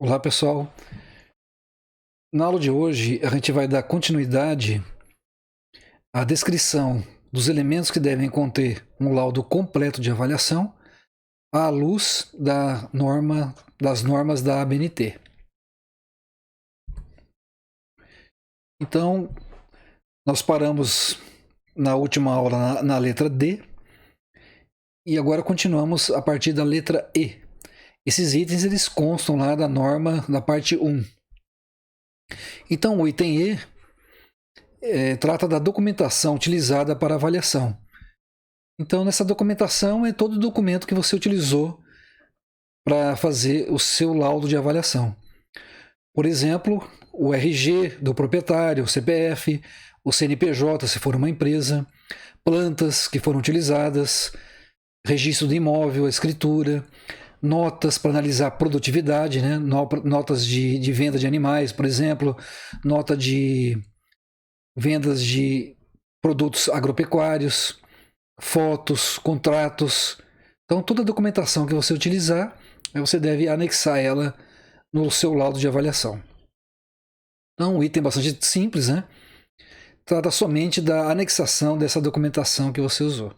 Olá pessoal, na aula de hoje a gente vai dar continuidade à descrição dos elementos que devem conter um laudo completo de avaliação à luz das normas da ABNT. Então, nós paramos na última aula na letra D e agora continuamos a partir da letra E. Esses itens eles constam lá da norma da parte 1. Então, o item E trata da documentação utilizada para avaliação. Então, nessa documentação é todo o documento que você utilizou para fazer o seu laudo de avaliação. Por exemplo, o RG do proprietário, o CPF, o CNPJ, se for uma empresa, plantas que foram utilizadas, registro do imóvel, a escritura, notas para analisar a produtividade, né? Notas de venda de animais, por exemplo, nota de vendas de produtos agropecuários, fotos, contratos. Então, toda a documentação que você utilizar, você deve anexar ela no seu laudo de avaliação. Então, um item bastante simples, né? Trata somente da anexação dessa documentação que você usou.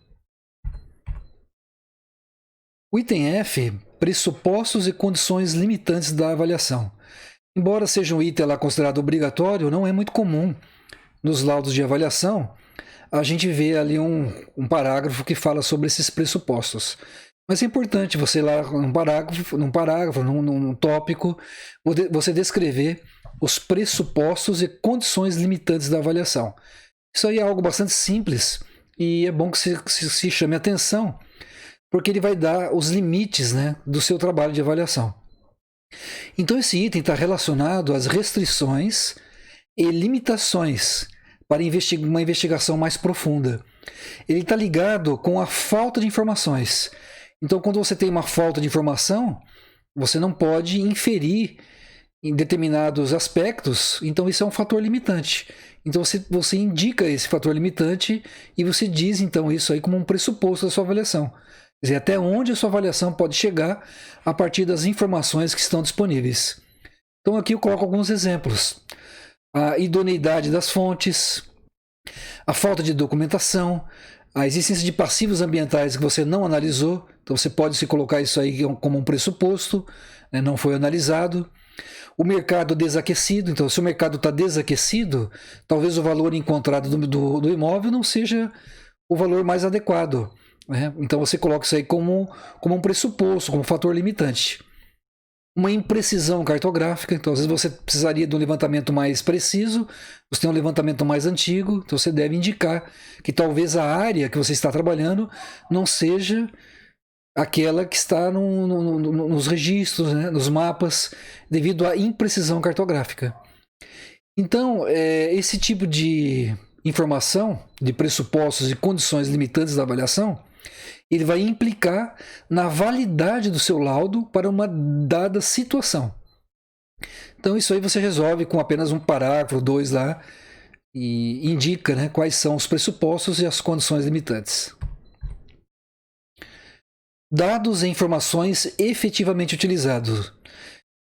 O item F, pressupostos e condições limitantes da avaliação. Embora seja um item lá considerado obrigatório, não é muito comum nos laudos de avaliação a gente ver ali um parágrafo que fala sobre esses pressupostos. Mas é importante você lá num tópico, você descrever os pressupostos e condições limitantes da avaliação. Isso aí é algo bastante simples e é bom que se chame atenção, porque ele vai dar os limites, né, do seu trabalho de avaliação. Então esse item está relacionado às restrições e limitações para uma investigação mais profunda. Ele está ligado com a falta de informações. Então, quando você tem uma falta de informação, você não pode inferir em determinados aspectos, então isso é um fator limitante. Então você indica esse fator limitante e você diz então isso aí como um pressuposto da sua avaliação. Quer dizer, até onde a sua avaliação pode chegar a partir das informações que estão disponíveis. Então aqui eu coloco alguns exemplos. A idoneidade das fontes, a falta de documentação, a existência de passivos ambientais que você não analisou, então você pode se colocar isso aí como um pressuposto, né, não foi analisado. O mercado desaquecido, então se o mercado está desaquecido, talvez o valor encontrado do imóvel não seja o valor mais adequado, né? Então você coloca isso aí como um pressuposto, como um fator limitante. Uma imprecisão cartográfica, então às vezes você precisaria de um levantamento mais preciso, você tem um levantamento mais antigo, então você deve indicar que talvez a área que você está trabalhando não seja aquela que está nos registros, né, nos mapas, devido à imprecisão cartográfica. Então, esse tipo de informação, de pressupostos e condições limitantes da avaliação, ele vai implicar na validade do seu laudo para uma dada situação. Então isso aí você resolve com apenas um parágrafo, 2 lá, e indica, né, quais são os pressupostos e as condições limitantes. Dados e informações efetivamente utilizados.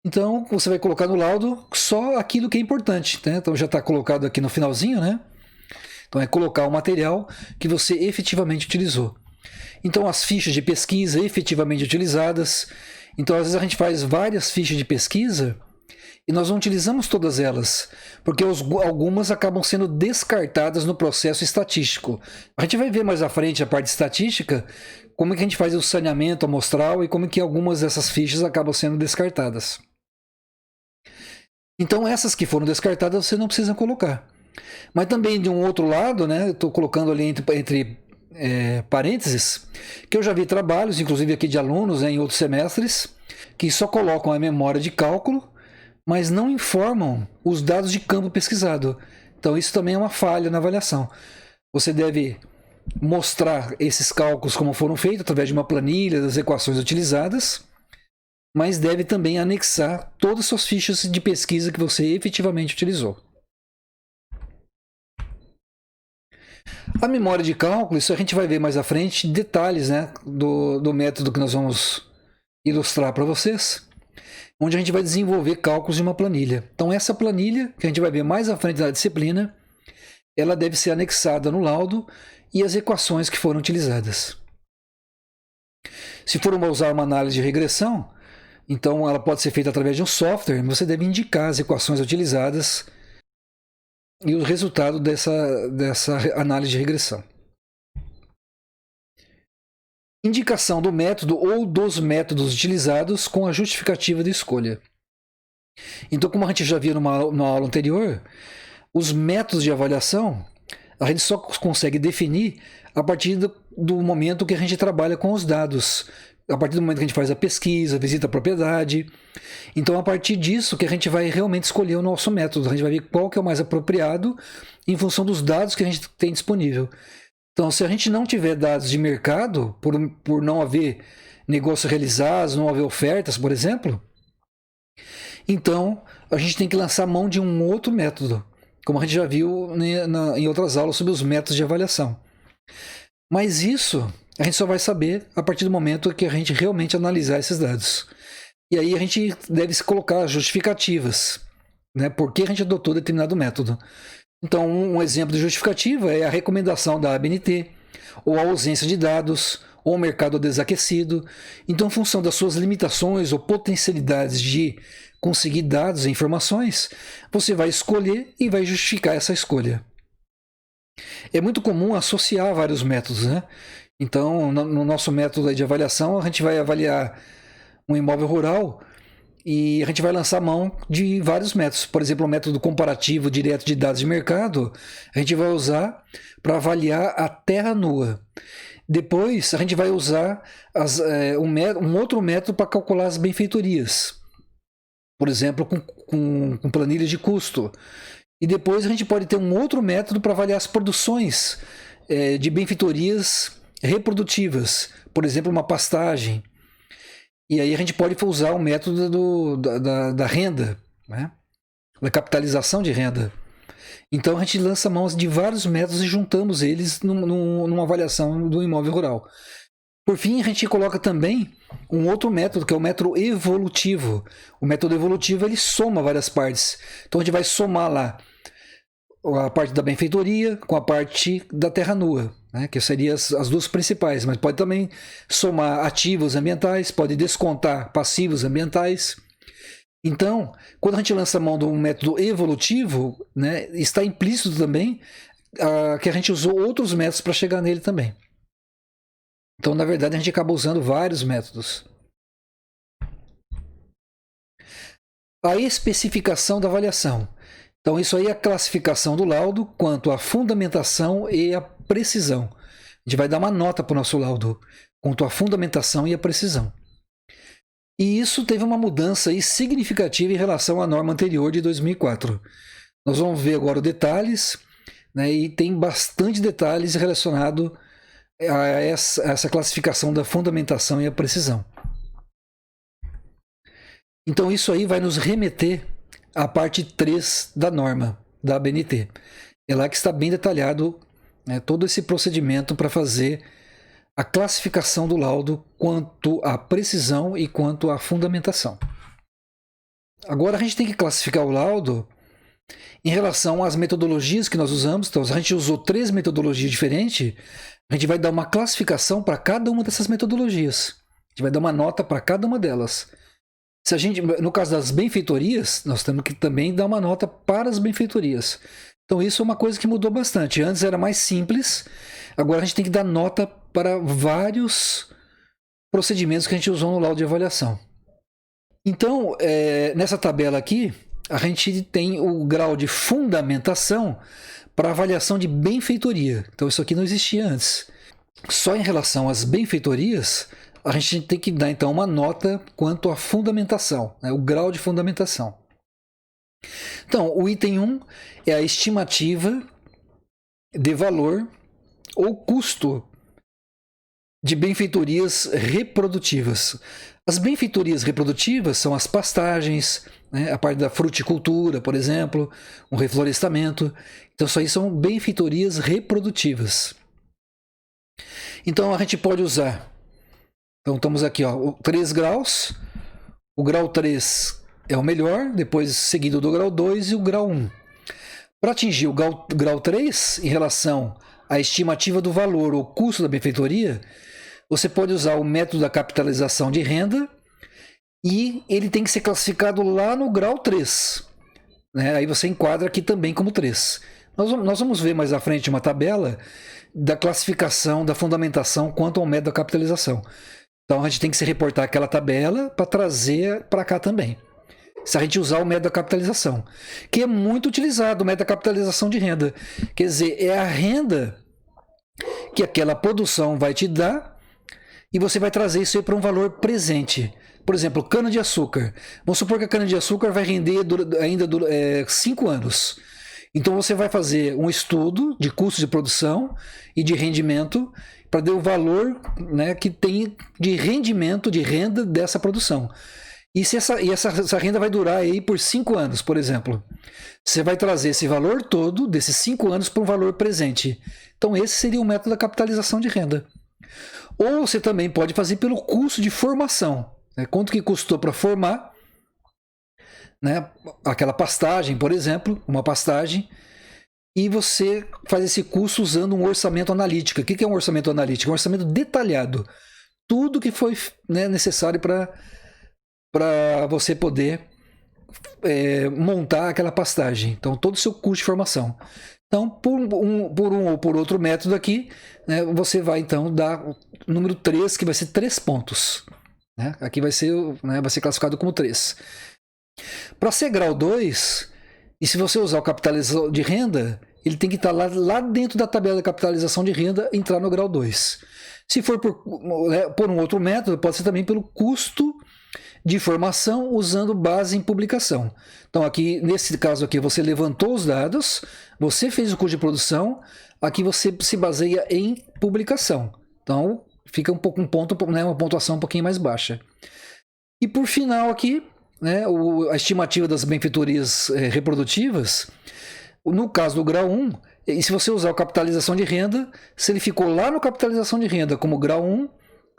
Então você vai colocar no laudo só aquilo que é importante, né? Então já está colocado aqui no finalzinho, né? Então é colocar o material que você efetivamente utilizou. Então as fichas de pesquisa efetivamente utilizadas. Então às vezes a gente faz várias fichas de pesquisa e nós não utilizamos todas elas, porque algumas acabam sendo descartadas no processo estatístico. A gente vai ver mais à frente a parte estatística, como é que a gente faz o saneamento amostral e como é que algumas dessas fichas acabam sendo descartadas. Então essas que foram descartadas você não precisa colocar. Mas também de um outro lado, né, eu estou colocando ali entre parênteses, que eu já vi trabalhos, inclusive aqui de alunos, né, em outros semestres, que só colocam a memória de cálculo, mas não informam os dados de campo pesquisado. Então isso também é uma falha na avaliação. Você deve mostrar esses cálculos como foram feitos, através de uma planilha das equações utilizadas, mas deve também anexar todas as suas fichas de pesquisa que você efetivamente utilizou. A memória de cálculo, isso a gente vai ver mais à frente, detalhes, né, do método que nós vamos ilustrar para vocês. onde a gente vai desenvolver cálculos de uma planilha. Então essa planilha, que a gente vai ver mais à frente da disciplina, ela deve ser anexada no laudo e as equações que foram utilizadas. Se for usar uma análise de regressão, então ela pode ser feita através de um software, você deve indicar as equações utilizadas e o resultado dessa análise de regressão. Indicação do método ou dos métodos utilizados com a justificativa de escolha. Então, como a gente já viu numa aula anterior, os métodos de avaliação a gente só consegue definir a partir do momento que a gente trabalha com os dados, a partir do momento que a gente faz a pesquisa, visita a propriedade. Então, a partir disso que a gente vai realmente escolher o nosso método, a gente vai ver qual que é o mais apropriado em função dos dados que a gente tem disponível. Então, se a gente não tiver dados de mercado, por não haver negócios realizados, não haver ofertas, por exemplo, então a gente tem que lançar mão de um outro método, como a gente já viu em outras aulas sobre os métodos de avaliação. Mas isso a gente só vai saber a partir do momento que a gente realmente analisar esses dados. E aí a gente deve se colocar justificativas, né? Por que a gente adotou determinado método. Então, um exemplo de justificativa é a recomendação da ABNT, ou a ausência de dados, ou o mercado desaquecido. Então, em função das suas limitações ou potencialidades de conseguir dados e informações, você vai escolher e vai justificar essa escolha. É muito comum associar vários métodos, né? Então, no nosso método de avaliação, a gente vai avaliar um imóvel rural e a gente vai lançar mão de vários métodos. Por exemplo, o método comparativo direto de dados de mercado, a gente vai usar para avaliar a terra nua. Depois, a gente vai usar um outro método para calcular as benfeitorias. Por exemplo, com planilhas de custo. E depois a gente pode ter um outro método para avaliar as produções de benfeitorias reprodutivas. Por exemplo, uma pastagem. E aí a gente pode usar o método da renda, né? Da capitalização de renda. Então a gente lança mão de vários métodos e juntamos eles numa avaliação do imóvel rural. Por fim, a gente coloca também um outro método, que é o método evolutivo. O método evolutivo ele soma várias partes. Então a gente vai somar lá a parte da benfeitoria com a parte da terra nua, né, que seriam as duas principais, mas pode também somar ativos ambientais, pode descontar passivos ambientais. Então, quando a gente lança a mão de um método evolutivo, né, está implícito também que a gente usou outros métodos para chegar nele também. Então, na verdade, a gente acaba usando vários métodos. A especificação da avaliação. Então, isso aí é a classificação do laudo quanto à fundamentação e à precisão. A gente vai dar uma nota para o nosso laudo quanto à fundamentação e à precisão. E isso teve uma mudança aí significativa em relação à norma anterior de 2004. Nós vamos ver agora os detalhes, né, e tem bastante detalhes relacionados a essa classificação da fundamentação e a precisão. Então isso aí vai nos remeter à parte 3 da norma, da ABNT. É lá que está bem detalhado, né, todo esse procedimento para fazer a classificação do laudo quanto à precisão e quanto à fundamentação. Agora a gente tem que classificar o laudo em relação às metodologias que nós usamos. Então, se a gente usou 3 metodologias diferentes, a gente vai dar uma classificação para cada uma dessas metodologias. A gente vai dar uma nota para cada uma delas. Se a gente, no caso das benfeitorias, nós temos que também dar uma nota para as benfeitorias. Então isso é uma coisa que mudou bastante. Antes era mais simples, agora a gente tem que dar nota para vários procedimentos que a gente usou no laudo de avaliação. Então, nessa tabela aqui, a gente tem o grau de fundamentação para avaliação de benfeitoria. Então isso aqui não existia antes. Só em relação às benfeitorias, a gente tem que dar então uma nota quanto à fundamentação, né, o grau de fundamentação. Então, o item 1 é a estimativa de valor ou custo de benfeitorias reprodutivas. As benfeitorias reprodutivas são as pastagens, né, a parte da fruticultura, por exemplo, um reflorestamento. Então, isso aí são benfeitorias reprodutivas. Então, a gente pode usar. Então, estamos aqui, ó, 3 graus, O grau 3 é o melhor, depois seguido do grau 2 e o grau 1. Para atingir o grau 3, em relação à estimativa do valor ou custo da benfeitoria, você pode usar o método da capitalização de renda e ele tem que ser classificado lá no grau 3. Né? Aí você enquadra aqui também como 3. Nós vamos ver mais à frente uma tabela da classificação, da fundamentação quanto ao método da capitalização. Então a gente tem que se reportar aquela tabela para trazer para cá também. Se a gente usar o método da capitalização, que é muito utilizado, o método da capitalização de renda. Quer dizer, é a renda que aquela produção vai te dar e você vai trazer isso aí para um valor presente. Por exemplo, cana-de-açúcar. Vamos supor que a cana-de-açúcar vai render ainda 5 anos. Então você vai fazer um estudo de custo de produção e de rendimento para ver o valor, né, que tem de rendimento, de renda dessa produção. E essa renda vai durar aí por 5 anos, por exemplo. Você vai trazer esse valor todo desses 5 anos para um valor presente. Então esse seria o método da capitalização de renda. Ou você também pode fazer pelo custo de formação. Né? Quanto que custou para formar, né, aquela pastagem, por exemplo, uma pastagem, e você faz esse custo usando um orçamento analítico. O que é um orçamento analítico? É um orçamento detalhado. Tudo que foi, né, necessário para você poder montar aquela pastagem. Então, todo o seu custo de formação. Então, por um ou por outro método aqui, né, você vai então dar o número 3, que vai ser 3 pontos. Né? Aqui vai ser classificado como 3. Para ser grau 2, e se você usar o capitalização de renda, ele tem que estar lá dentro da tabela de capitalização de renda, entrar no grau 2. Se for por um outro método, pode ser também pelo custo de formação usando base em publicação. Então aqui, nesse caso aqui, você levantou os dados, você fez o custo de produção, aqui você se baseia em publicação. Então fica um ponto, né, uma pontuação um pouquinho mais baixa. E por final aqui, né, a estimativa das benfeitorias reprodutivas, no caso do grau 1, e se você usar a capitalização de renda, se ele ficou lá no capitalização de renda como grau 1,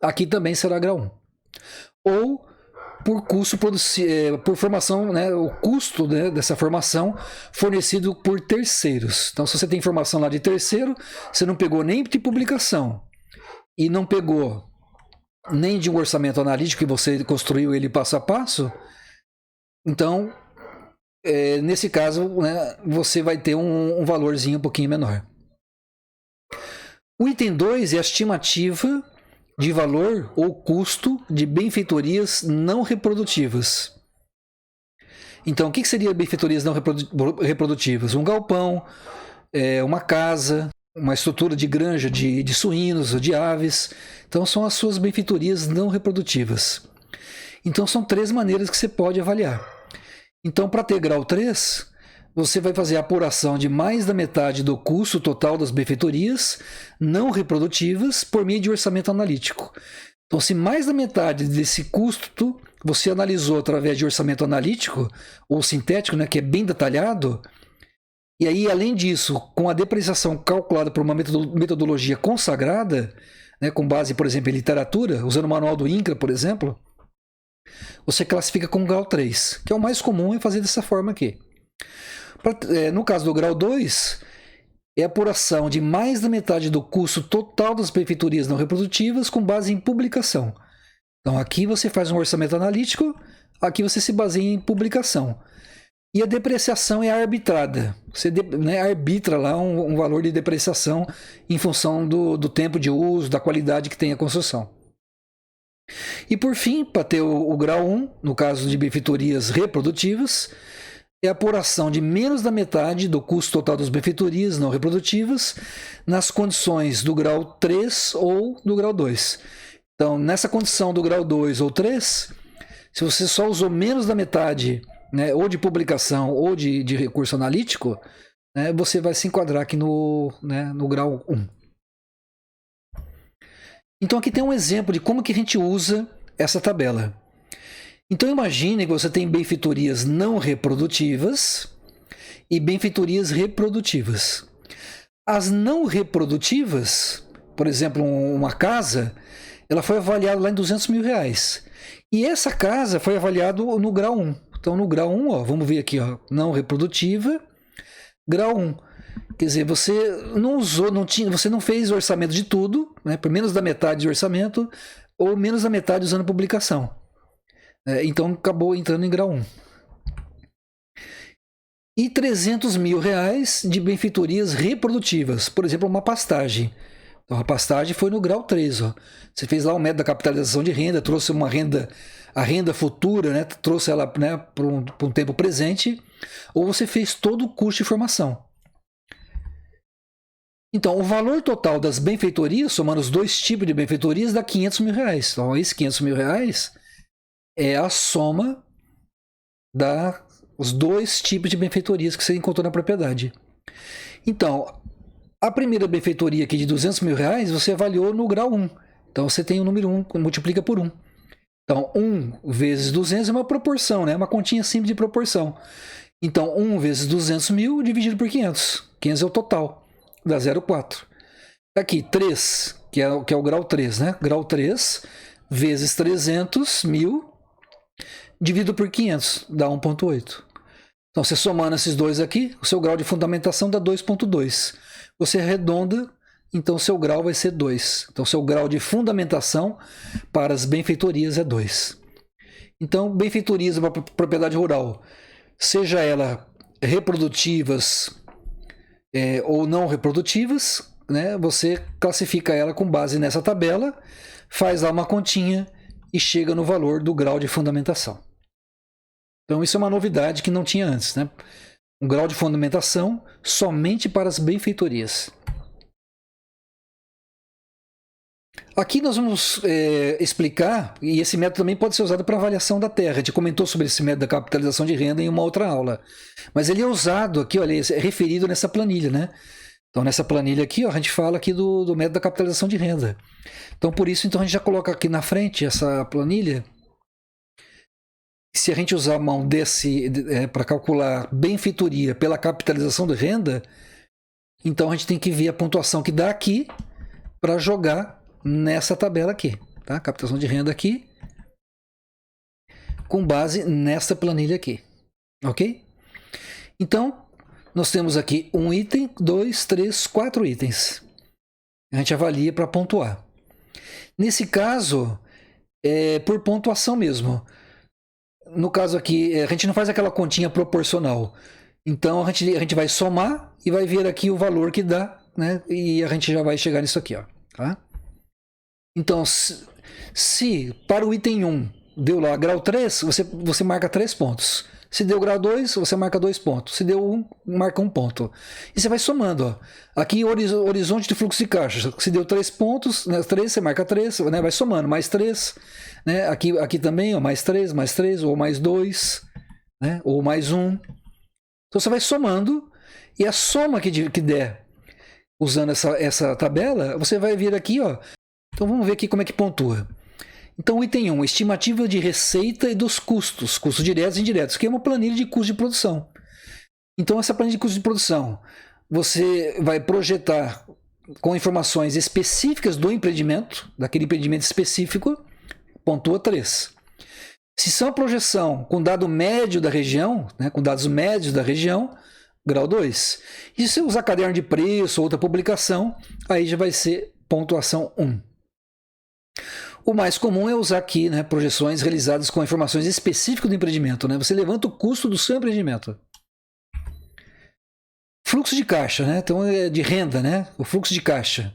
aqui também será grau 1. Ou por custo por formação, né, o custo, né, dessa formação fornecido por terceiros. Então, se você tem informação lá de terceiro, você não pegou nem de publicação e não pegou nem de um orçamento analítico que você construiu ele passo a passo, então, nesse caso, né, você vai ter um valorzinho um pouquinho menor. O item 2 é a estimativa de valor ou custo de benfeitorias não reprodutivas. Então, o que seria benfeitorias não reprodutivas? Um galpão, uma casa, uma estrutura de granja de suínos ou de aves. Então, são as suas benfeitorias não reprodutivas. Então, são 3 maneiras que você pode avaliar. Então, para ter grau 3, você vai fazer a apuração de mais da metade do custo total das benfeitorias não reprodutivas por meio de orçamento analítico. Então, se mais da metade desse custo você analisou através de orçamento analítico ou sintético, né, que é bem detalhado, e aí, além disso, com a depreciação calculada por uma metodologia consagrada, né, com base, por exemplo, em literatura, usando o manual do INCRA, por exemplo, você classifica como grau 3, que é o mais comum é fazer dessa forma aqui. No caso do grau 2, é a apuração de mais da metade do custo total das benfeitorias não reprodutivas com base em publicação. Então aqui você faz um orçamento analítico, aqui você se baseia em publicação. E a depreciação é arbitrada. Você arbitra lá um valor de depreciação em função do tempo de uso, da qualidade que tem a construção. E por fim, para ter o grau 1, no caso de benfeitorias reprodutivas, é a apuração de menos da metade do custo total das benfeitorias não reprodutivas nas condições do grau 3 ou do grau 2. Então, nessa condição do grau 2 ou 3, se você só usou menos da metade, né, ou de publicação ou de recurso analítico, né, você vai se enquadrar aqui no grau 1. Então, aqui tem um exemplo de como que a gente usa essa tabela. Então imagine que você tem benfeitorias não reprodutivas e benfeitorias reprodutivas. As não reprodutivas, por exemplo, uma casa, ela foi avaliada lá em R$200 mil. E essa casa foi avaliada no grau 1. Então, no grau 1, ó, vamos ver aqui, ó, não reprodutiva, grau 1. Quer dizer, você não usou, você não fez orçamento de tudo, né, por menos da metade de orçamento, ou menos da metade usando publicação. Então, acabou entrando em grau 1. E R$300 mil de benfeitorias reprodutivas. Por exemplo, uma pastagem. Então, a pastagem foi no grau 3. Ó. Você fez lá o método da capitalização de renda, trouxe uma renda, a renda futura, né, trouxe ela, né, para um tempo presente, ou você fez todo o custo de formação. Então, o valor total das benfeitorias, somando os dois tipos de benfeitorias, dá R$500 mil. Então, esses R$500 mil é a soma dos dois tipos de benfeitorias que você encontrou na propriedade. Então, a primeira benfeitoria aqui de R$200 mil, você avaliou no grau 1. Então, você tem o número 1, multiplica por 1. Então, 1 vezes 200 é uma proporção, né? Uma continha simples de proporção. Então, 1 vezes 200 mil dividido por 500. 500 é o total, dá 0,4. Aqui, 3, que é o grau 3, né? Grau 3 vezes 300 mil dividido por 500, dá 1,8. Então, você somando esses dois aqui, o seu grau de fundamentação dá 2,2. Você arredonda, então seu grau vai ser 2. Então, seu grau de fundamentação para as benfeitorias é 2. Então, benfeitorias para propriedade rural, seja ela reprodutivas ou não reprodutivas, né, você classifica ela com base nessa tabela, faz lá uma continha e chega no valor do grau de fundamentação. Então, isso é uma novidade que não tinha antes, né? Um grau de fundamentação somente para as benfeitorias. Aqui nós vamos explicar, e esse método também pode ser usado para avaliação da terra. A gente comentou sobre esse método da capitalização de renda em uma outra aula. Mas ele é usado aqui, olha, é referido nessa planilha, né? Então, nessa planilha aqui, ó, a gente fala aqui do método da capitalização de renda. Então, por isso, então, a gente já coloca aqui na frente essa planilha. Se a gente usar a mão para calcular benfeitoria pela capitalização de renda, então a gente tem que ver a pontuação que dá aqui para jogar nessa tabela aqui, tá? Captação de renda aqui, com base nessa planilha aqui, ok? Então, nós temos aqui um item, 2, 3, 4 itens. A gente avalia para pontuar. Nesse caso, é por pontuação mesmo. No caso aqui, a gente não faz aquela continha proporcional. Então, a gente vai somar e vai ver aqui o valor que dá, né? E a gente já vai chegar nisso aqui, ó, tá? Então, se para o item 1 deu lá grau 3, você marca 3 pontos. Se deu grau 2, você marca 2 pontos. Se deu 1, marca 1 ponto. E você vai somando, ó. Aqui, horizonte de fluxo de caixa. Se deu 3 pontos, né, 3, você marca 3, né, vai somando, mais 3. Né? Aqui também, ó, mais 3, ou mais 2, né, ou mais 1. Então, você vai somando, e a soma que der, usando essa tabela, você vai vir aqui, ó. Então, vamos ver aqui como é que pontua. Então, item 1, estimativa de receita e dos custos diretos e indiretos, que é uma planilha de custo de produção. Então, essa planilha de custo de produção, você vai projetar com informações específicas do empreendimento, daquele empreendimento específico, pontua 3. Se são projeção com dado médio da região, né, com dados médios da região, grau 2. E se você usar caderno de preço ou outra publicação, aí já vai ser pontuação 1. O mais comum é usar aqui, né, projeções realizadas com informações específicas do empreendimento. Né? Você levanta o custo do seu empreendimento. Fluxo de caixa, né? Então é de renda, né? O fluxo de caixa.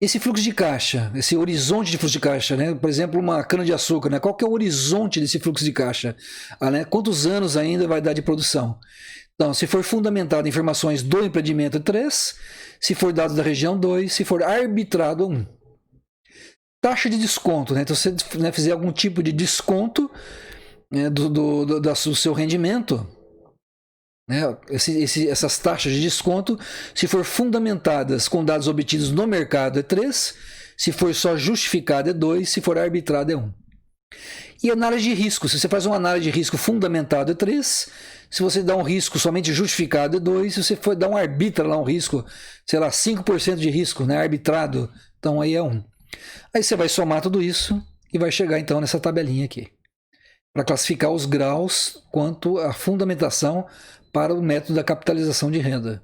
Esse fluxo de caixa, esse horizonte de fluxo de caixa, né? Por exemplo, uma cana-de-açúcar, né? Qual que é o horizonte desse fluxo de caixa? Né? Quantos anos ainda vai dar de produção? Então, se for fundamentado em informações do empreendimento, 3. Se for dados da região, 2. Se for arbitrado, 1. Taxa de desconto, né? Então, se você, né, fizer algum tipo de desconto, né, do seu rendimento, né, essas taxas de desconto, se for fundamentadas com dados obtidos no mercado, é 3. Se for só justificado, é 2. Se for arbitrado, é 1. E análise de risco. Se você faz uma análise de risco fundamentado, é 3. Se você dá um risco somente justificado, é 2. Se você for dar um arbitra lá, um risco, sei lá, 5% de risco, né, arbitrado, então aí é 1. Aí você vai somar tudo isso e vai chegar então nessa tabelinha aqui, para classificar os graus quanto à fundamentação para o método da capitalização de renda.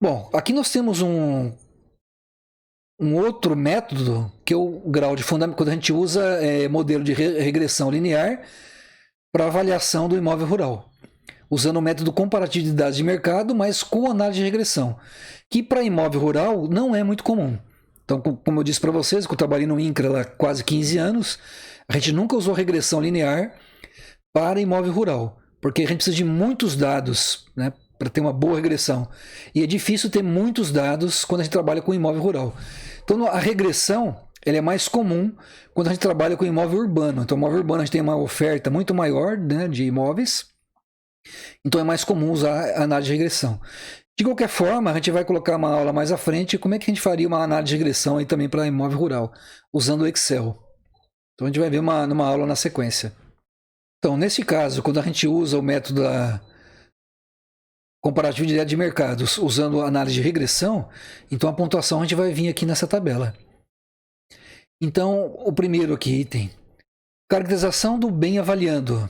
Bom, aqui nós temos um outro método, que é o grau de fundamento, quando a gente usa modelo de regressão linear para avaliação do imóvel rural, usando o método comparativo de dados de mercado, mas com análise de regressão, que para imóvel rural não é muito comum. Então, como eu disse para vocês, que eu trabalhei no INCRA há quase 15 anos, a gente nunca usou regressão linear para imóvel rural, porque a gente precisa de muitos dados, né, para ter uma boa regressão. E é difícil ter muitos dados quando a gente trabalha com imóvel rural. Então, a regressão ela é mais comum quando a gente trabalha com imóvel urbano. Então, imóvel urbano a gente tem uma oferta muito maior, né, de imóveis, então é mais comum usar a análise de regressão. De qualquer forma, a gente vai colocar uma aula mais à frente como é que a gente faria uma análise de regressão aí também para imóvel rural, usando o Excel. Então a gente vai ver numa aula na sequência. Então, nesse caso, quando a gente usa o método da comparativo direto de mercados, usando a análise de regressão, então a pontuação a gente vai vir aqui nessa tabela. Então, o primeiro aqui, item, caracterização do bem avaliando.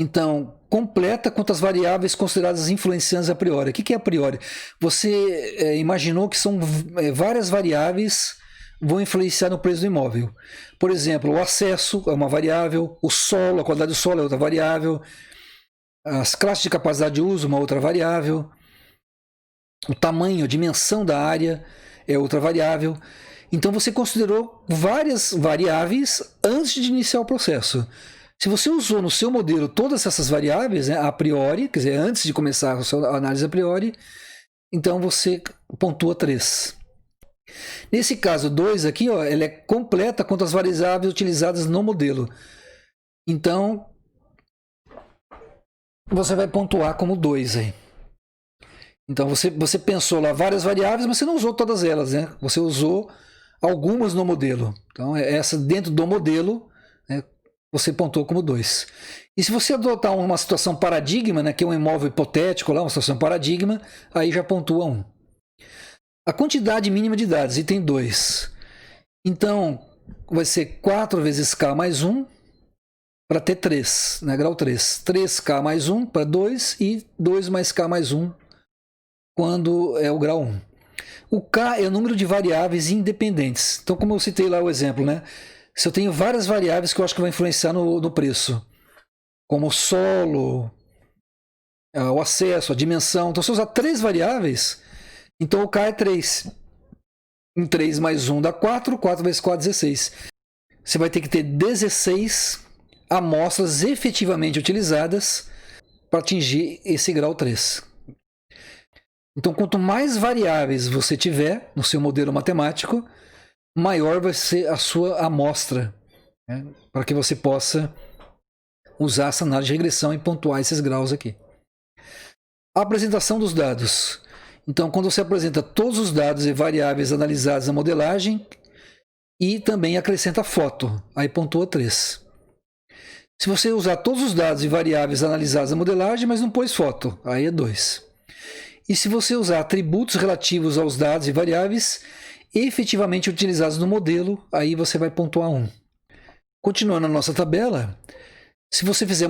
Então, completa quantas variáveis consideradas influenciantes a priori. O que é a priori? Você imaginou que são várias variáveis vão influenciar no preço do imóvel. Por exemplo, o acesso é uma variável, o solo, a qualidade do solo é outra variável, as classes de capacidade de uso, uma outra variável, o tamanho, a dimensão da área é outra variável. Então você considerou várias variáveis antes de iniciar o processo. Se você usou no seu modelo todas essas variáveis, né, a priori, quer dizer, antes de começar a sua análise a priori, então você pontua 3. Nesse caso 2 aqui, ó, ela é completa quanto às variáveis utilizadas no modelo. Então, você vai pontuar como 2 aí. Então, você pensou lá várias variáveis, mas você não usou todas elas, né? Você usou algumas no modelo. Então, essa dentro do modelo, né, você pontuou como 2. E se você adotar uma situação paradigma, né, que é um imóvel hipotético, lá, uma situação paradigma, aí já pontua 1. A quantidade mínima de dados, item 2. Então, vai ser 4 vezes K mais 1 para ter 3, né, grau 3. 3K mais 1 para 2 e 2 mais K mais 1 quando é o grau 1. O K é o número de variáveis independentes. Então, como eu citei lá o exemplo, né? Se eu tenho várias variáveis que eu acho que vão influenciar no preço, como o solo, o acesso, a dimensão. Então, se eu usar 3 variáveis, então o K é 3. 3 mais 1 dá 4, 4 vezes 4, 16. Você vai ter que ter 16 amostras efetivamente utilizadas para atingir esse grau 3. Então, quanto mais variáveis você tiver no seu modelo matemático, maior vai ser a sua amostra, né, para que você possa usar essa análise de regressão e pontuar esses graus aqui. A apresentação dos dados. Então, quando você apresenta todos os dados e variáveis analisados na modelagem e também acrescenta foto, aí pontua 3. Se você usar todos os dados e variáveis analisados na modelagem, mas não pôs foto, aí é 2. E se você usar atributos relativos aos dados e variáveis efetivamente utilizados no modelo, aí você vai pontuar 1. Continuando a nossa tabela, se você fizer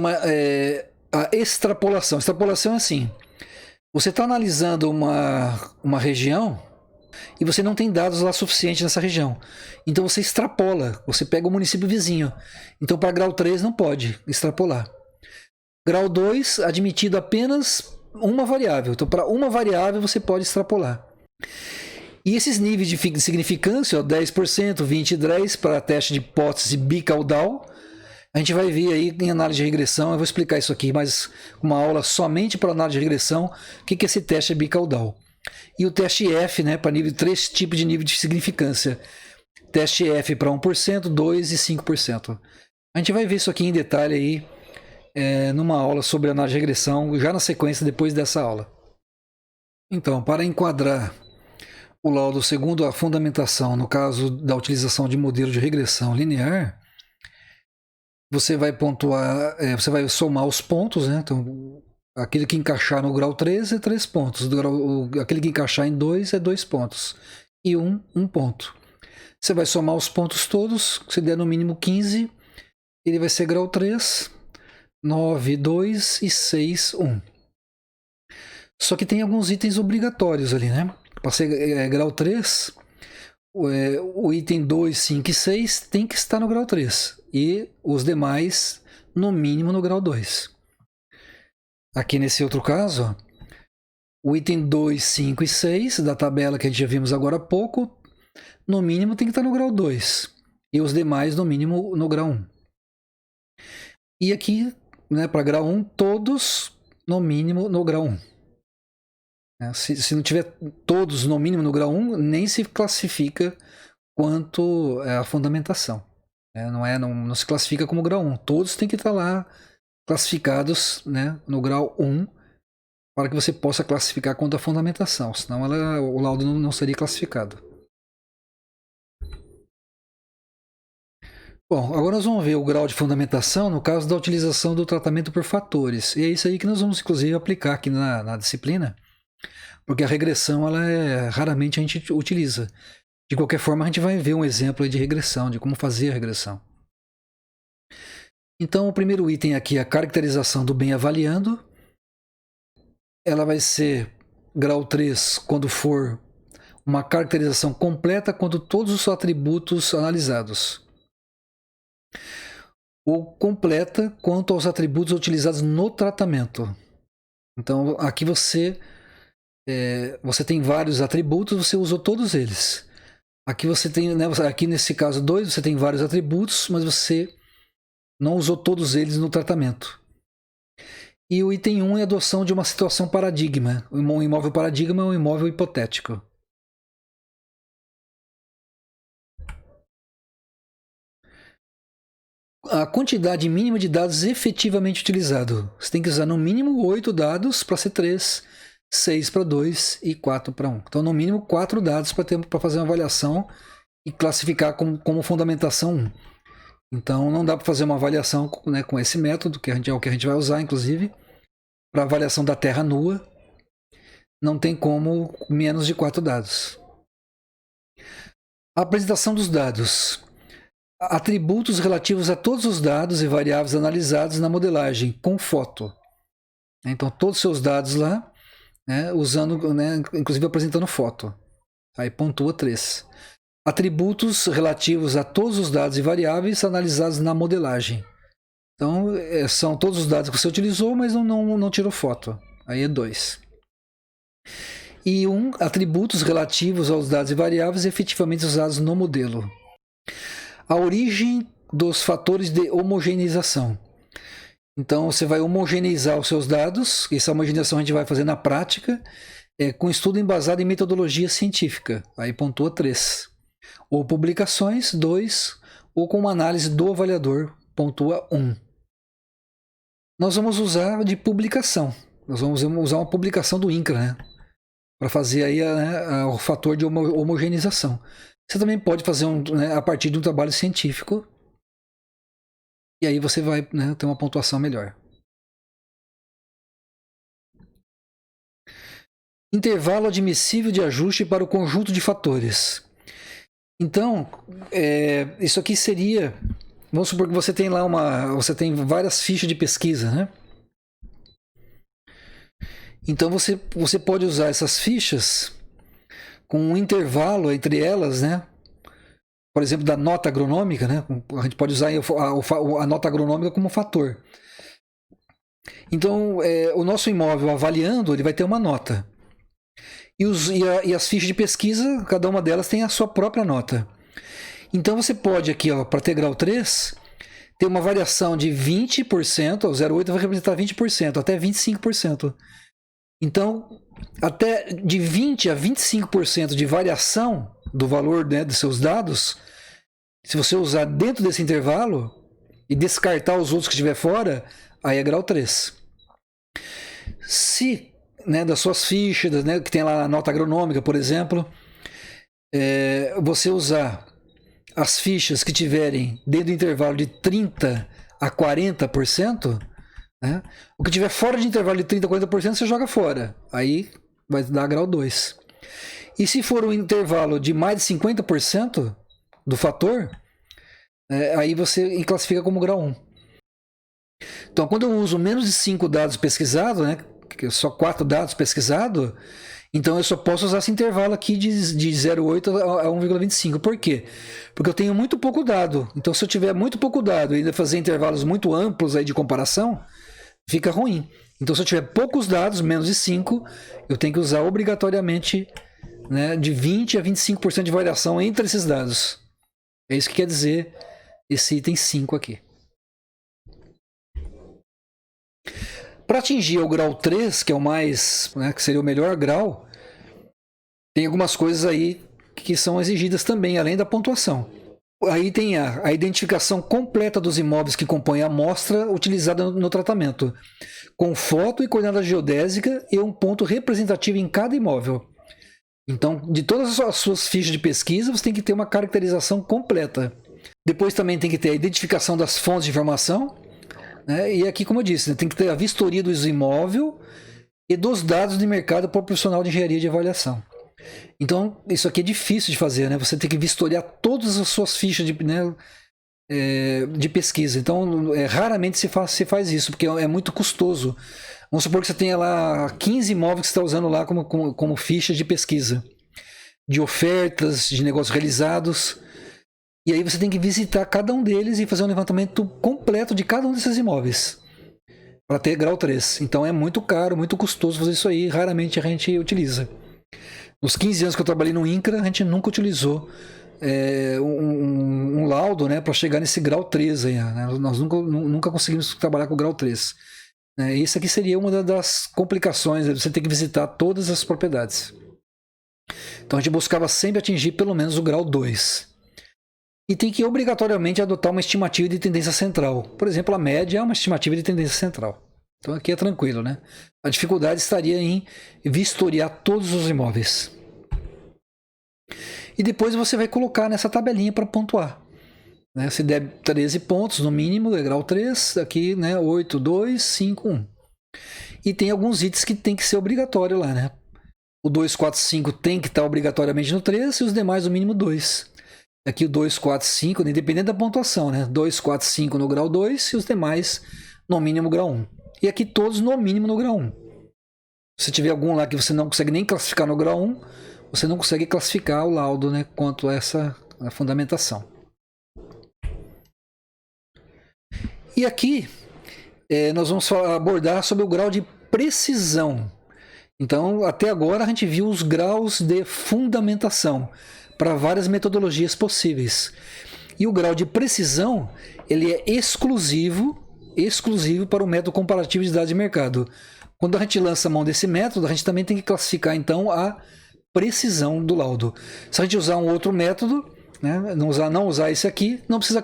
a extrapolação. Extrapolação é assim, você está analisando uma região e você não tem dados lá suficientes nessa região. Então você extrapola, você pega o município vizinho. Então para grau 3 não pode extrapolar. Grau 2, admitido apenas uma variável. Então para uma variável você pode extrapolar. E esses níveis de significância, ó, 10%, 20% e 10% para teste de hipótese bicaudal, a gente vai ver aí em análise de regressão. Eu vou explicar isso aqui, mas uma aula somente para análise de regressão, o que é esse teste bicaudal. E o teste F, né, para 3 tipos de nível de significância. Teste F para 1%, 2% e 5%. A gente vai ver isso aqui em detalhe aí, numa aula sobre análise de regressão, já na sequência depois dessa aula. Então, para enquadrar o laudo segundo a fundamentação, no caso da utilização de modelo de regressão linear, você vai pontuar, você vai somar os pontos, né? Então, aquele que encaixar no grau 3 é 3 pontos, aquele que encaixar em 2 é 2 pontos. e 1 ponto. Você vai somar os pontos todos, se der no mínimo 15, ele vai ser grau 3, 9, 2 e 6, 1. Só que tem alguns itens obrigatórios ali, né? Para ser grau 3, o item 2, 5 e 6 tem que estar no grau 3. E os demais, no mínimo, no grau 2. Aqui nesse outro caso, ó, o item 2, 5 e 6 da tabela que a gente já vimos agora há pouco, no mínimo tem que estar no grau 2. E os demais, no mínimo, no grau 1. E aqui, né, para grau 1, todos, no mínimo, no grau 1. Se não tiver todos, no mínimo, no grau 1, nem se classifica quanto a fundamentação. Não se classifica como grau 1. Todos têm que estar lá classificados, né, no grau 1, para que você possa classificar quanto a fundamentação. Senão o laudo não seria classificado. Bom, agora nós vamos ver o grau de fundamentação no caso da utilização do tratamento por fatores. E é isso aí que nós vamos, inclusive, aplicar aqui na disciplina, porque a regressão, raramente a gente utiliza. De qualquer forma, a gente vai ver um exemplo de regressão, de como fazer a regressão. Então, o primeiro item aqui é a caracterização do bem avaliando. Ela vai ser grau 3 quando for uma caracterização completa quando todos os atributos analisados. Ou completa quanto aos atributos utilizados no tratamento. Então, aqui você tem vários atributos, você usou todos eles. Aqui você tem, né, aqui nesse caso 2, você tem vários atributos, mas você não usou todos eles no tratamento. E o item 1 é a adoção de uma situação paradigma. Um imóvel paradigma é um imóvel hipotético. A quantidade mínima de dados efetivamente utilizado. Você tem que usar no mínimo 8 dados para ser 3, 6 para 2 e 4 para 1. Então, no mínimo 4 dados para fazer uma avaliação e classificar como fundamentação 1. Então, não dá para fazer uma avaliação, né, com esse método, que é o que a gente vai usar, inclusive, para avaliação da terra nua. Não tem como menos de 4 dados. A apresentação dos dados. Atributos relativos a todos os dados e variáveis analisados na modelagem, com foto. Então, todos os seus dados lá, né, usando, né, inclusive apresentando foto. Aí pontua 3. Atributos relativos a todos os dados e variáveis analisados na modelagem. Então, são todos os dados que você utilizou, mas não tirou foto. Aí é 2. E atributos relativos aos dados e variáveis efetivamente usados no modelo. A origem dos fatores de homogeneização. Então, você vai homogeneizar os seus dados. Essa homogeneização a gente vai fazer na prática, com estudo embasado em metodologia científica. Aí pontua 3. Ou publicações, 2. Ou com uma análise do avaliador, pontua 1. Nós vamos usar de publicação. Nós vamos usar uma publicação do INCRA, né, para fazer aí o fator de homogeneização. Você também pode fazer a partir de um trabalho científico. E aí você vai, né, ter uma pontuação melhor. Intervalo admissível de ajuste para o conjunto de fatores. Então, isso aqui seria... Vamos supor que você tem lá você tem várias fichas de pesquisa, né? Então você pode usar essas fichas com um intervalo entre elas, né? Por exemplo, da nota agronômica, né? A gente pode usar a nota agronômica como fator. Então, o nosso imóvel avaliando, ele vai ter uma nota. E as fichas de pesquisa, cada uma delas tem a sua própria nota. Então, você pode aqui, para ter grau 3, ter uma variação de 20%, o 0,8 vai representar 20%, até 25%. Então, até de 20% a 25% de variação do valor, né, dos seus dados, se você usar dentro desse intervalo e descartar os outros que estiver fora, aí é grau 3. Se, né, das suas fichas, né, que tem lá a nota agronômica, por exemplo, você usar as fichas que tiverem dentro do intervalo de 30% a 40%, né, o que tiver fora de intervalo de 30% a 40% você joga fora. Aí vai dar grau 2. E se for um intervalo de mais de 50% do fator, aí você classifica como grau 1. Então, quando eu uso menos de 5 dados pesquisados, né, só 4 dados pesquisados, então eu só posso usar esse intervalo aqui de 0,8 a 1,25. Por quê? Porque eu tenho muito pouco dado. Então, se eu tiver muito pouco dado e ainda fazer intervalos muito amplos aí de comparação, fica ruim. Então, se eu tiver poucos dados, menos de 5, eu tenho que usar obrigatoriamente, né, de 20 a 25% de variação entre esses dados. É isso que quer dizer esse item 5 aqui. Para atingir o grau 3, que é o mais, né, que seria o melhor grau, tem algumas coisas aí que são exigidas também, além da pontuação. Aí tem a identificação completa dos imóveis que compõem a amostra utilizada no tratamento, com foto e coordenada geodésica e um ponto representativo em cada imóvel. Então, de todas as suas fichas de pesquisa, você tem que ter uma caracterização completa. Depois também tem que ter a identificação das fontes de informação, né? E aqui, como eu disse, né, tem que ter a vistoria do imóvel e dos dados de mercado para o profissional de engenharia de avaliação. Então, isso aqui é difícil de fazer, né? Você tem que vistoriar todas as suas fichas de pesquisa. Então, raramente se faz isso, porque é muito custoso. Vamos supor que você tenha lá 15 imóveis que você está usando lá como ficha de pesquisa, de ofertas, de negócios realizados. E aí você tem que visitar cada um deles e fazer um levantamento completo de cada um desses imóveis para ter grau 3. Então é muito caro, muito custoso fazer isso aí. Raramente a gente utiliza. Nos 15 anos que eu trabalhei no INCRA, a gente nunca utilizou um laudo, né, para chegar nesse grau 3 aí, né? Nós nunca conseguimos trabalhar com o grau 3. Isso aqui seria uma das complicações, você ter que visitar todas as propriedades. Então a gente buscava sempre atingir pelo menos o grau 2. E tem que obrigatoriamente adotar uma estimativa de tendência central. Por exemplo, a média é uma estimativa de tendência central. Então aqui é tranquilo, né? A dificuldade estaria em vistoriar todos os imóveis. E depois você vai colocar nessa tabelinha para pontuar. Né? Se der 13 pontos no mínimo, é grau 3, aqui, né, 8, 2, 5, 1. E tem alguns itens que tem que ser obrigatório lá, né? O 2, 4, 5 tem que estar obrigatoriamente no 3 e os demais no mínimo 2. Aqui o 2, 4, 5, independente da pontuação, né? 2, 4, 5 no grau 2 e os demais no mínimo grau 1. E aqui todos no mínimo no grau 1. Se tiver algum lá que você não consegue nem classificar no grau 1, você não consegue classificar o laudo, né, quanto a essa fundamentação. E aqui nós vamos abordar sobre o grau de precisão. Então, até agora a gente viu os graus de fundamentação para várias metodologias possíveis. E o grau de precisão, ele é exclusivo para o método comparativo de dados de mercado. Quando a gente lança a mão desse método, a gente também tem que classificar então a precisão do laudo. Se a gente usar um outro método, né, não usar esse aqui, não precisa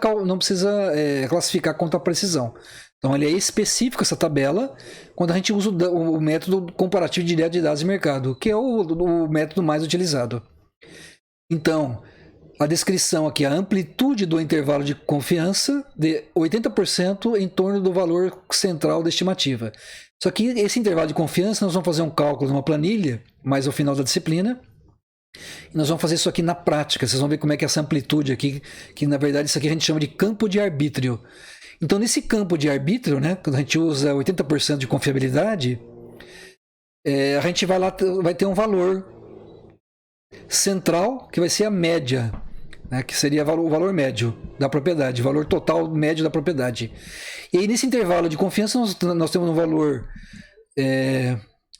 classificar quanto à precisão. Então ele é específico, essa tabela, quando a gente usa o método comparativo direto de dados de mercado, que é o método mais utilizado. Então, a descrição aqui, a amplitude do intervalo de confiança de 80% em torno do valor central da estimativa. Só que esse intervalo de confiança, nós vamos fazer um cálculo numa planilha, mais ao final da disciplina, e nós vamos fazer isso aqui na prática. Vocês vão ver como é que é essa amplitude aqui, que na verdade isso aqui a gente chama de campo de arbítrio. Então, nesse campo de arbítrio, né, quando a gente usa 80% de confiabilidade, a gente vai ter um valor central, que vai ser a média, né, que seria o valor médio da propriedade, valor total médio da propriedade. E aí, nesse intervalo de confiança, nós temos um valor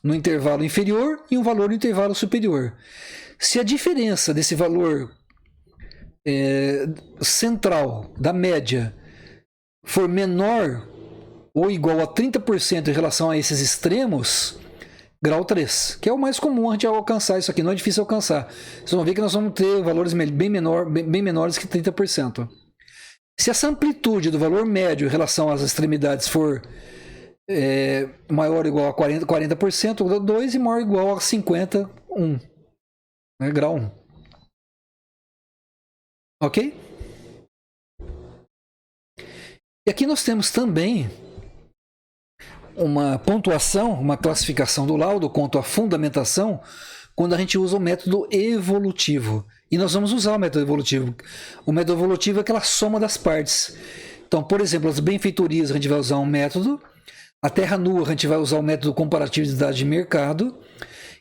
no intervalo inferior e um valor no intervalo superior. Se a diferença desse valor central da média for menor ou igual a 30% em relação a esses extremos, grau 3, que é o mais comum a gente alcançar isso aqui, não é difícil alcançar. Vocês vão ver que nós vamos ter valores bem menores que 30%. Se essa amplitude do valor médio em relação às extremidades for maior ou igual a 40%, grau 2, e maior ou igual a 50%, 1. Né, grau 1. Ok? E aqui nós temos também uma pontuação, uma classificação do laudo quanto à fundamentação quando a gente usa o método evolutivo. E nós vamos usar o método evolutivo. O método evolutivo é aquela soma das partes. Então, por exemplo, as benfeitorias a gente vai usar um método, a terra nua a gente vai usar o método comparatividade de mercado,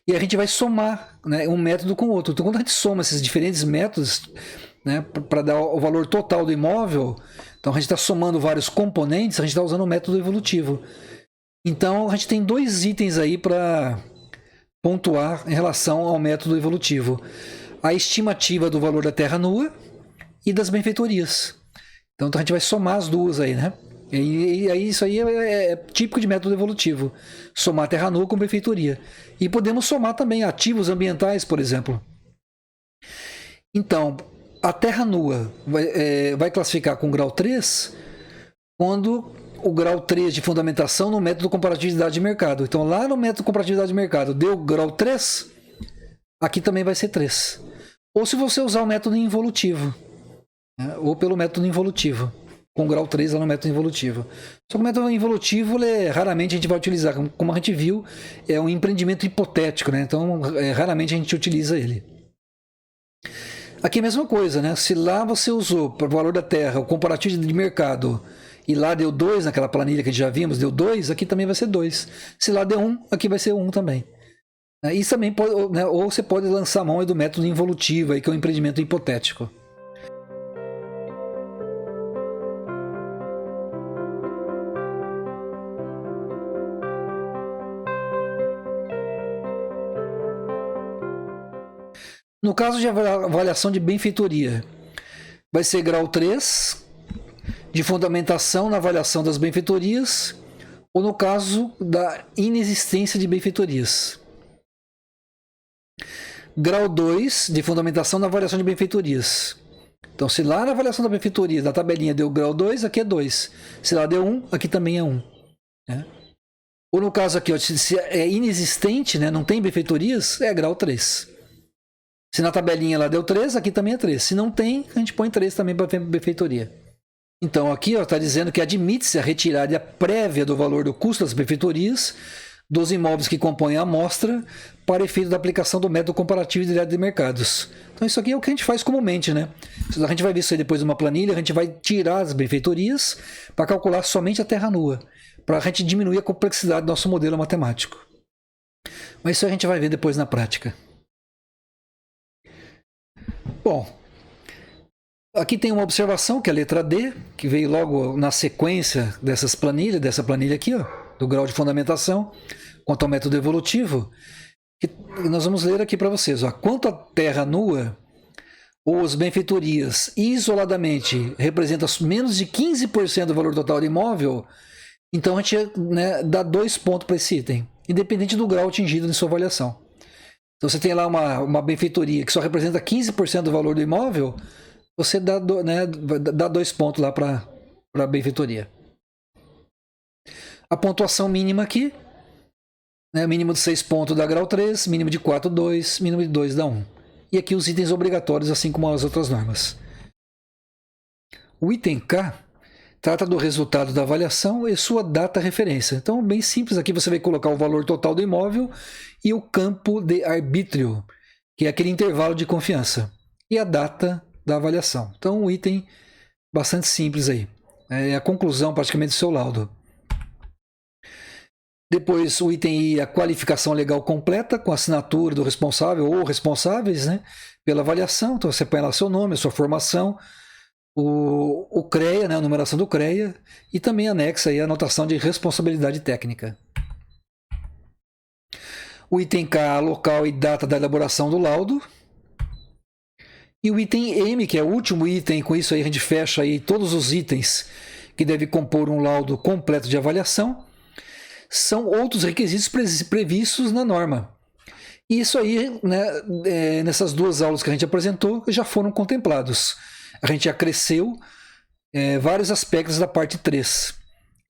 e a gente vai somar, né, um método com o outro. Então, quando a gente soma esses diferentes métodos, né, para dar o valor total do imóvel, então a gente está somando vários componentes, a gente está usando o método evolutivo. Então, a gente tem dois itens aí para pontuar em relação ao método evolutivo: a estimativa do valor da terra nua e das benfeitorias. Então a gente vai somar as duas aí, né? E aí isso aí é típico de método evolutivo: somar terra nua com benfeitoria. E podemos somar também ativos ambientais, por exemplo. Então, a terra nua vai classificar com grau 3 quando o grau 3 de fundamentação no método comparatividade de mercado. Então, lá no método comparatividade de mercado deu grau 3, aqui também vai ser 3. Ou se você usar o método involutivo, né? Ou pelo método involutivo, com grau 3 lá no método involutivo. Só que o método involutivo, raramente a gente vai utilizar. Como a gente viu, é um empreendimento hipotético, né? Então, raramente a gente utiliza ele. Aqui é a mesma coisa, né? Se lá você usou para o valor da terra o comparativo de mercado e lá deu 2 naquela planilha que a gente já vimos, deu 2, aqui também vai ser 2. Se lá deu 1, aqui vai ser 1 também. Isso também pode, né? Ou você pode lançar a mão do método involutivo, aí, que é um empreendimento hipotético. No caso de avaliação de benfeitoria, vai ser grau 3 de fundamentação na avaliação das benfeitorias, ou no caso da inexistência de benfeitorias. Grau 2 de fundamentação na avaliação de benfeitorias. Então, se lá na avaliação da benfeitoria, da tabelinha, deu grau 2, aqui é 2. Se lá deu 1, aqui também é 1. Né? Ou no caso aqui, ó, se é inexistente, né, não tem benfeitorias, é grau 3. Se na tabelinha lá deu 3, aqui também é 3. Se não tem, a gente põe 3 também para benfeitoria. Então aqui está dizendo que admite-se a retirada prévia do valor do custo das benfeitorias dos imóveis que compõem a amostra para efeito da aplicação do método comparativo direto de mercados. Então isso aqui é o que a gente faz comumente, né? A gente vai ver isso aí depois de uma planilha, a gente vai tirar as benfeitorias para calcular somente a terra nua, para a gente diminuir a complexidade do nosso modelo matemático. Mas isso a gente vai ver depois na prática. Bom, aqui tem uma observação, que é a letra D, que veio logo na sequência dessa planilha aqui, ó, do grau de fundamentação, quanto ao método evolutivo, que nós vamos ler aqui para vocês. Ó. Quanto à terra nua, ou as benfeitorias isoladamente representam menos de 15% do valor total do imóvel, então a gente, né, dá 2 pontos para esse item, independente do grau atingido em sua avaliação. Então você tem lá uma benfeitoria que só representa 15% do valor do imóvel, você dá 2 pontos lá para a benfeitoria. A pontuação mínima aqui, né, mínimo de 6 pontos dá grau 3, mínimo de 4, 2, mínimo de 2 dá 1. E aqui os itens obrigatórios, assim como as outras normas. O item K trata do resultado da avaliação e sua data referência. Então, bem simples, aqui você vai colocar o valor total do imóvel e o campo de arbítrio, que é aquele intervalo de confiança, e a data da avaliação. Então, um item bastante simples aí. É a conclusão praticamente do seu laudo. Depois, o item I, a qualificação legal completa, com a assinatura do responsável ou responsáveis, né, pela avaliação. Então, você põe lá seu nome, a sua formação, o CREA, né, a numeração do CREA, e também anexa aí a anotação de responsabilidade técnica. O item K, local e data da elaboração do laudo. E o item M, que é o último item, com isso aí a gente fecha aí todos os itens que devem compor um laudo completo de avaliação, são outros requisitos previstos na norma. E isso aí, né, nessas duas aulas que a gente apresentou, já foram contemplados. A gente acresceu vários aspectos da parte 3.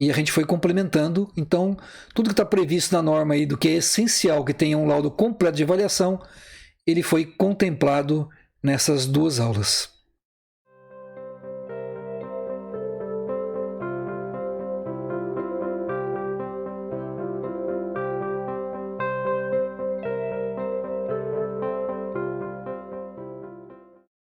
E a gente foi complementando. Então, tudo que está previsto na norma aí, do que é essencial que tenha um laudo completo de avaliação, ele foi contemplado nessas duas aulas.